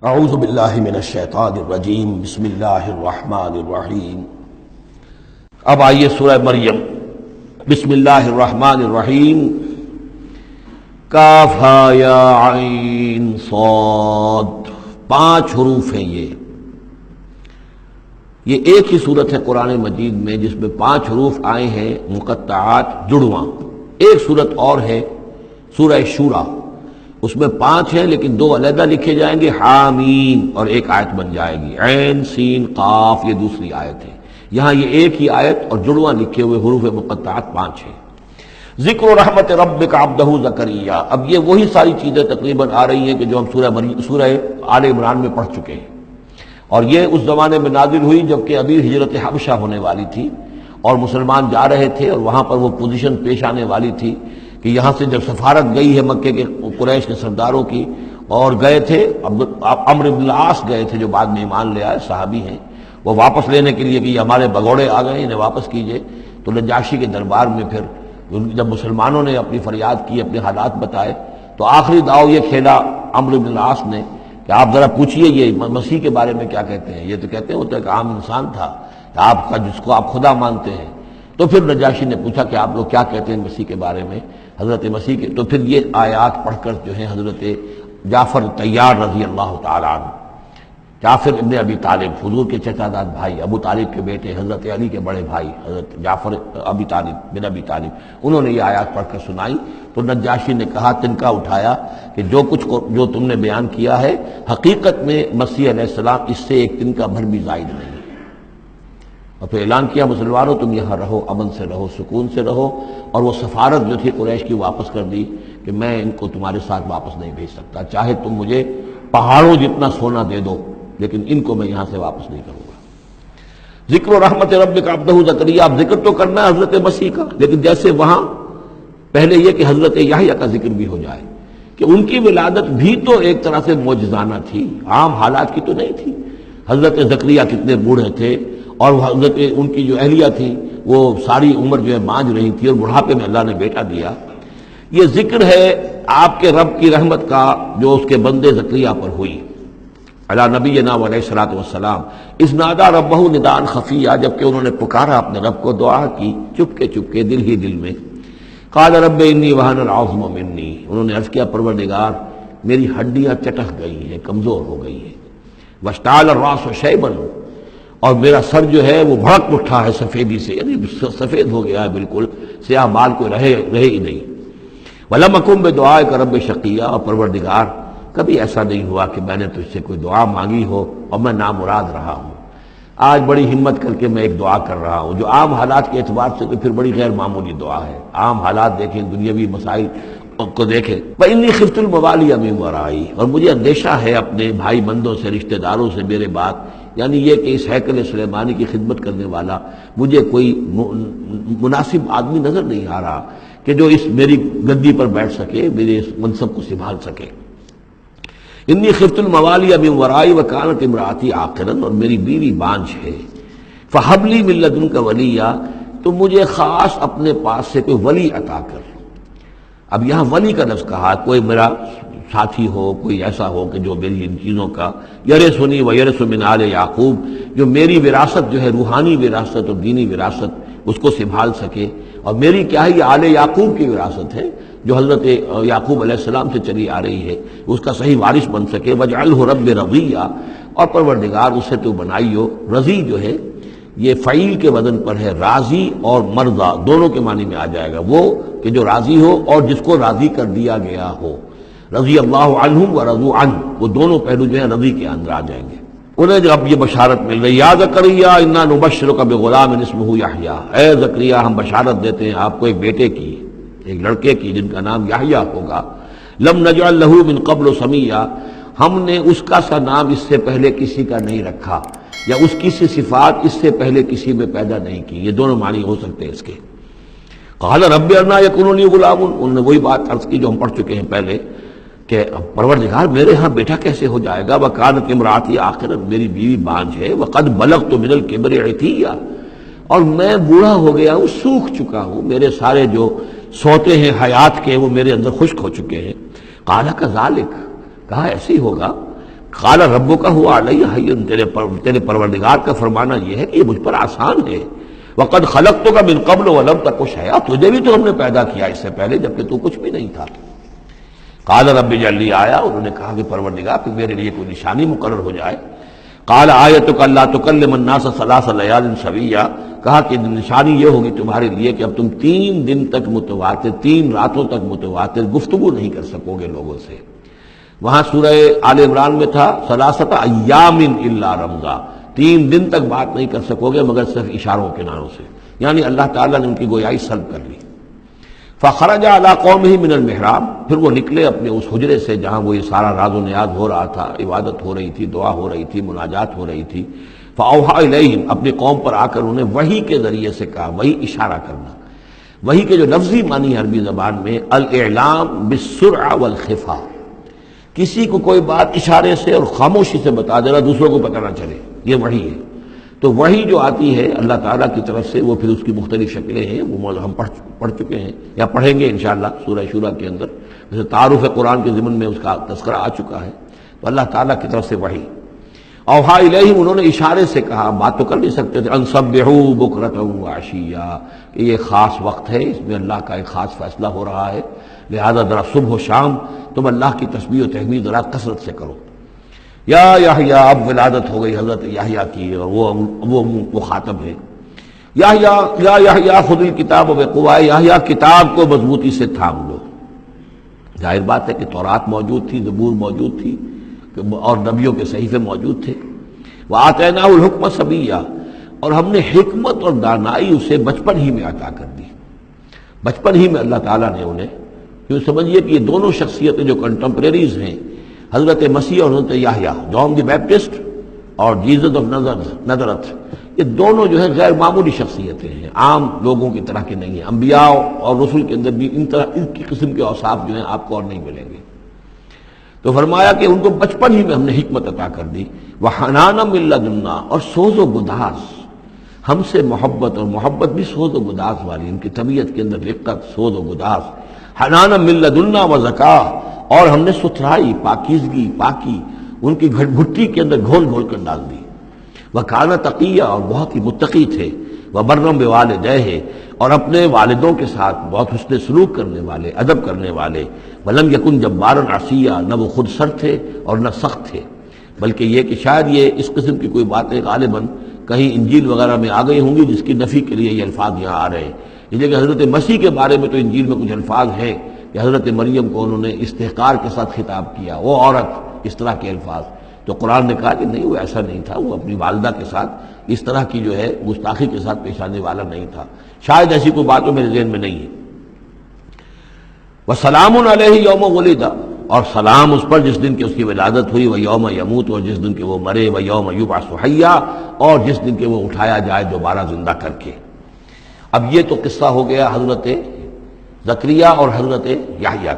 اعوذ باللہ من الشیطان الرجیم بسم اللہ الرحمن الرحیم۔ اب آئیے سورہ مریم۔ بسم اللہ الرحمن الرحیم۔ کاف ہا یا عین صاد، 5 حروف ہیں یہ ایک ہی صورت ہے قرآن مجید میں جس میں 5 حروف آئے ہیں مقطعات جڑواں۔ ایک صورت اور ہے سورہ شورا، اس میں 5 ہیں لیکن 2 علیحدہ لکھے جائیں گے، حامیم، اور ایک آیت بن جائے گی، عین سین قاف، یہ دوسری آیت ہے۔ یہاں یہ ایک ہی آیت اور جڑواں لکھے ہوئے حروف مقطعات 5 ہیں۔ ذکر رحمت ربک عبدہ زکریا، اب یہ وہی ساری چیزیں تقریباً آ رہی ہیں کہ جو ہم سورہ آل عمران میں پڑھ چکے ہیں، اور یہ اس زمانے میں نازل ہوئی جبکہ ابھی ہجرت حبشہ ہونے والی تھی اور مسلمان جا رہے تھے، اور وہاں پر وہ پوزیشن پیش آنے والی تھی کہ یہاں سے جب سفارت گئی ہے مکے کے قریش کے سرداروں کی، اور گئے تھے عمرو بن العاص گئے تھے جو بعد میں ایمان لے آئے، صحابی ہیں، وہ واپس لینے کے لیے کہ یہ ہمارے بگوڑے آ گئے، انہیں واپس کیجئے۔ تو نجاشی کے دربار میں پھر جب مسلمانوں نے اپنی فریاد کی، اپنے حالات بتائے، تو آخری داؤ یہ کھیلا عمرو بن العاص نے کہ آپ ذرا پوچھئے یہ مسیح کے بارے میں کیا کہتے ہیں۔ یہ تو کہتے ہیں وہ تو ایک عام انسان تھا آپ کا جس کو آپ خدا مانتے ہیں۔ تو پھر نجاشی نے پوچھا کہ آپ لوگ کیا کہتے ہیں مسیح کے بارے میں، حضرت مسیح کے۔ تو پھر یہ آیات پڑھ کر جو ہے حضرت جعفر طیار رضی اللہ تعالیٰ عنہ، جعفر ابن ابی طالب، حضور کے چچا داد بھائی، ابو طالب کے بیٹے، حضرت علی کے بڑے بھائی حضرت جعفر ابی طالب بن ابی طالب، انہوں نے یہ آیات پڑھ کر سنائی۔ تو نجاشی نے کہا، تنکا اٹھایا کہ جو تم نے بیان کیا ہے حقیقت میں مسیح علیہ السلام اس سے ایک تنکا بھر بھی زائد نہیں ہے۔ اور پھر اعلان کیا، مسلمانوں تم یہاں رہو، امن سے رہو، سکون سے رہو، اور وہ سفارت جو تھی قریش کی واپس کر دی کہ میں ان کو تمہارے ساتھ واپس نہیں بھیج سکتا، چاہے تم مجھے پہاڑوں جتنا سونا دے دو لیکن ان کو میں یہاں سے واپس نہیں کروں گا۔ ذکر رحمت ربک عبدہ زکریا، اب ذکر تو کرنا ہے حضرت مسیح کا، لیکن جیسے وہاں پہلے یہ کہ حضرت یحییٰ کا ذکر بھی ہو جائے کہ ان کی ولادت بھی تو ایک طرح سے معجزانہ تھی، عام حالات کی تو نہیں تھی۔ حضرت زکریا کتنے بوڑھے تھے، اور حضرت ان کی جو اہلیہ تھی وہ ساری عمر جو ہے مانج رہی تھی، اور بڑھاپے میں اللہ نے بیٹا دیا۔ یہ ذکر ہے آپ کے رب کی رحمت کا جو اس کے بندے زکریا پر ہوئی، علی نبینا علیہ الصلوۃ والسلام، اذ نادى ربہ نداء خفیا، جبکہ انہوں نے پکارا اپنے رب کو، دعا کی چپکے چپکے دل ہی دل میں۔ قال رب انی وہن العظم منی، انہوں نے عرض کیا پروردگار میری ہڈیاں چٹک گئی ہیں، کمزور ہو گئی ہیں، واشتعل الراس شیبا، اور میرا سر جو ہے وہ بھڑک اٹھا ہے سفیدی سے، یعنی سفید ہو گیا ہے بالکل، سیاہ بال کوئی رہے ہی نہیں۔ ولم اکن بدعائک رب شقیا، اور پروردگار کبھی ایسا نہیں ہوا کہ میں نے تجھ سے کوئی دعا مانگی ہو اور میں نامراد رہا ہوں۔ آج بڑی ہمت کر کے میں ایک دعا کر رہا ہوں جو عام حالات کے اعتبار سے تو پھر بڑی غیر معمولی دعا ہے، عام حالات دیکھیں، دنیاوی مسائل کو دیکھیں۔ وَإِنِّي خِفْتُ الْمَوَالِيَ مِن وَرَائِي، اور مجھے اندیشہ ہے اپنے بھائی بندوں سے، رشتہ داروں سے میرے بعد، یعنی یہ کہ اس ہیکل سلیمانی کی خدمت کرنے والا مجھے کوئی مناسب آدمی نظر نہیں آ رہا کہ جو اس میری گدی پر بیٹھ سکے، میرے اس منصب کو سنبھال سکے۔ انی خفت الموالی من ورائی وکانت امراتی عاقرا، اور میری بیوی بانجھ ہے، فہب لی من لدنک ولیا، تو مجھے خاص اپنے پاس سے کوئی ولی عطا کر۔ اب یہاں ولی کا لفظ کہا، کوئی میرا ساتھی ہو، کوئی ایسا ہو کہ جو میری ان چیزوں کا یرثنی ویرث من آل یعقوب، جو میری وراثت جو ہے روحانی وراثت اور دینی وراثت اس کو سنبھال سکے، اور میری کیا ہے یہ آل یعقوب کی وراثت ہے جو حضرت یعقوب علیہ السلام سے چلی آ رہی ہے، اس کا صحیح وارث بن سکے۔ وجعلہ رب رضیہ، اور پروردگار اسے تو بنائیو، رضی جو ہے یہ فعیل کے وزن پر ہے، راضی اور مرضی دونوں کے معنی میں آ جائے گا، وہ کہ جو راضی ہو اور جس کو راضی کر دیا گیا ہو۔ رضی اللہ عنہم ورضوا عنہ، وہ دونوں پہلو جو ہیں رضی کے اندر آ جائیں گے۔ انہیں جب یہ بشارت مل رہی، یا زکریا انا نبشرک بغلام اسمہ یحییٰ، اے زکریا ہم بشارت دیتے ہیں آپ کو ایک بیٹے کی، ایک لڑکے کی جن کا نام یحییٰ ہوگا۔ لم نجعل لہ من قبل سمیا، ہم نے اس کا سا نام اس سے پہلے کسی کا نہیں رکھا، یا اس کی سی صفات اس سے پہلے کسی میں پیدا نہیں کی، یہ دونوں معنی ہو سکتے ہیں اس کے۔ قال رب انا یکون لی غلام، انہوں نے وہی بات عرض کی جو ہم پڑھ چکے ہیں پہلے کہ پروردگار میرے ہاں بیٹا کیسے ہو جائے گا، وکانت امراتی عاقرا، میری بیوی بانجھ ہے، وقد بلغت من الکبر عتیہ، اور میں بوڑھا ہو گیا ہوں، سوکھ چکا ہوں، میرے سارے جو سوتے ہیں حیات کے وہ میرے اندر خشک ہو چکے ہیں۔ قال کذالک، کہا ایسے ہی ہوگا، قال ربک ہوا علی ہین، تیرے پروردگار کا فرمانا یہ ہے کہ یہ مجھ پر آسان ہے، وقد خلقتک من قبل ولم تک شیئا، تجھے بھی تو ہم نے پیدا کیا اس سے پہلے جبکہ تو کچھ بھی نہیں تھا۔ قال رب اجعل لی آیا، انہوں نے کہا کہ پروردگار کہ میرے لیے کوئی نشانی مقرر ہو جائے۔ قال آیتک الا تکلم الناس ثلاث لیال سویا، کہا کہ نشانی یہ ہوگی تمہارے لیے کہ اب تم 3 دن تک متواتر، 3 راتوں تک متواتر گفتگو نہیں کر سکو گے لوگوں سے۔ وہاں سورہ آل عمران میں تھا ثلاثۃ ایام الا رمزا، 3 دن تک بات نہیں کر سکو گے مگر صرف اشاروں کناروں سے، یعنی اللہ تعالیٰ نے ان کی گویائی سلب کر لی۔ فخرج علی قومہ من المحراب، پھر وہ نکلے اپنے اس حجرے سے جہاں وہ یہ سارا راز و نیاز ہو رہا تھا، عبادت ہو رہی تھی، دعا ہو رہی تھی، مناجات ہو رہی تھی۔ فاوحی الیہم، اپنی قوم پر آ کر انہیں وحی کے ذریعے سے کہا، وحی اشارہ کرنا۔ وحی کے جو لفظی معنی ہے عربی زبان میں الاعلام بالسرعہ والخفا، کسی کو کوئی بات اشارے سے اور خاموشی سے بتا دینا، دوسروں کو پتہ نہ چلے، یہ وحی ہے۔ تو وحی جو آتی ہے اللہ تعالیٰ کی طرف سے، وہ پھر اس کی مختلف شکلیں ہیں، وہ ہم پڑھ چکے ہیں یا پڑھیں گے انشاءاللہ سورہ شورا کے اندر، جیسے تعارف قرآن کے ضمن میں اس کا تذکرہ آ چکا ہے۔ تو اللہ تعالیٰ کی طرف سے وحی۔ اوحا الیہم، انہوں نے اشارے سے کہا، بات تو کر نہیں سکتے تھے، ان سبحوا بکرۃ وعشیا، کہ یہ خاص وقت ہے، اس میں اللہ کا ایک خاص فیصلہ ہو رہا ہے، لہذا ذرا صبح و شام تم اللہ کی تسبیح و تحمید ذرا کثرت سے کرو۔ یا یحییٰ، اب ولادت ہو گئی حضرت یحییٰ کی، اور وہ خاطب ہے۔ یا یحییٰ خذ الکتاب بقوہ، یحییٰ کتاب کو مضبوطی سے تھام لو۔ ظاہر بات ہے کہ تورات موجود تھی، زبور موجود تھی، اور نبیوں کے صحیفے موجود تھے۔ وآتیناہ الحکم صبیا، اور ہم نے حکمت اور دانائی اسے بچپن ہی میں عطا کر دی، بچپن ہی میں اللہ تعالیٰ نے انہیں، کیوں سمجھیے کہ یہ دونوں شخصیتیں جو کنٹمپریریز ہیں، حضرت مسیح اور حضرت یحییٰ، جان دی بیپٹسٹ اور جیزس آف نزرت، یہ دونوں جو ہے غیر معمولی شخصیتیں ہیں، عام لوگوں کی طرح کے نہیں ہیں۔ انبیاء اور رسل کے اندر بھی ان کی قسم کے اوصاف جو ہیں آپ کو اور نہیں ملیں گے۔ تو فرمایا کہ ان کو بچپن ہی میں ہم نے حکمت عطا کر دی، وحنانا من لدنا، اور سوز و گداز، ہم سے محبت، اور محبت بھی سوز و گداز والی، ان کی طبیعت کے اندر رقت، سوز و گداز، حنانا من لدنا وزکا، اور ہم نے ستھرائی، پاکیزگی، پاکی ان کی گھٹی کے اندر گھول گھول کر ڈال دی۔ وکان تقیہ، اور بہت ہی متقی تھے، وبرم بوالدیہ، اور اپنے والدوں کے ساتھ بہت حسن سلوک کرنے والے، ادب کرنے والے، ولم یکن جبارا عصیا، نہ وہ خود سر تھے اور نہ سخت تھے، بلکہ یہ کہ شاید یہ اس قسم کی کوئی باتیں غالباً کہیں انجیل وغیرہ میں آ گئی ہوں گی جس کی نفی کے لیے یہ الفاظ یہاں آ رہے ہیں۔ اس لیے کہ حضرت مسیح کے بارے میں تو انجیل میں کچھ الفاظ ہیں کہ حضرت مریم کو انہوں نے استحقار کے ساتھ خطاب کیا، وہ عورت، اس طرح کے الفاظ۔ تو قرآن نے کہا کہ نہیں، وہ ایسا نہیں تھا، وہ اپنی والدہ کے ساتھ اس طرح کی جو ہے گستاخی کے ساتھ پیش آنے والا نہیں تھا، شاید ایسی کوئی بات میرے ذہن میں نہیں ہے۔ وسلام علیہ یوم ولد، اور سلام اس پر جس دن کی اس کی ولادت ہوئی، وہ یوم یموت، اور جس دن کہ وہ مرے، وہ یوم یبعث حیا، اور جس دن کہ وہ اٹھایا جائے دوبارہ زندہ کر کے۔ اب یہ تو قصہ ہو گیا حضرت زکریا اور حضرت یحییٰ۔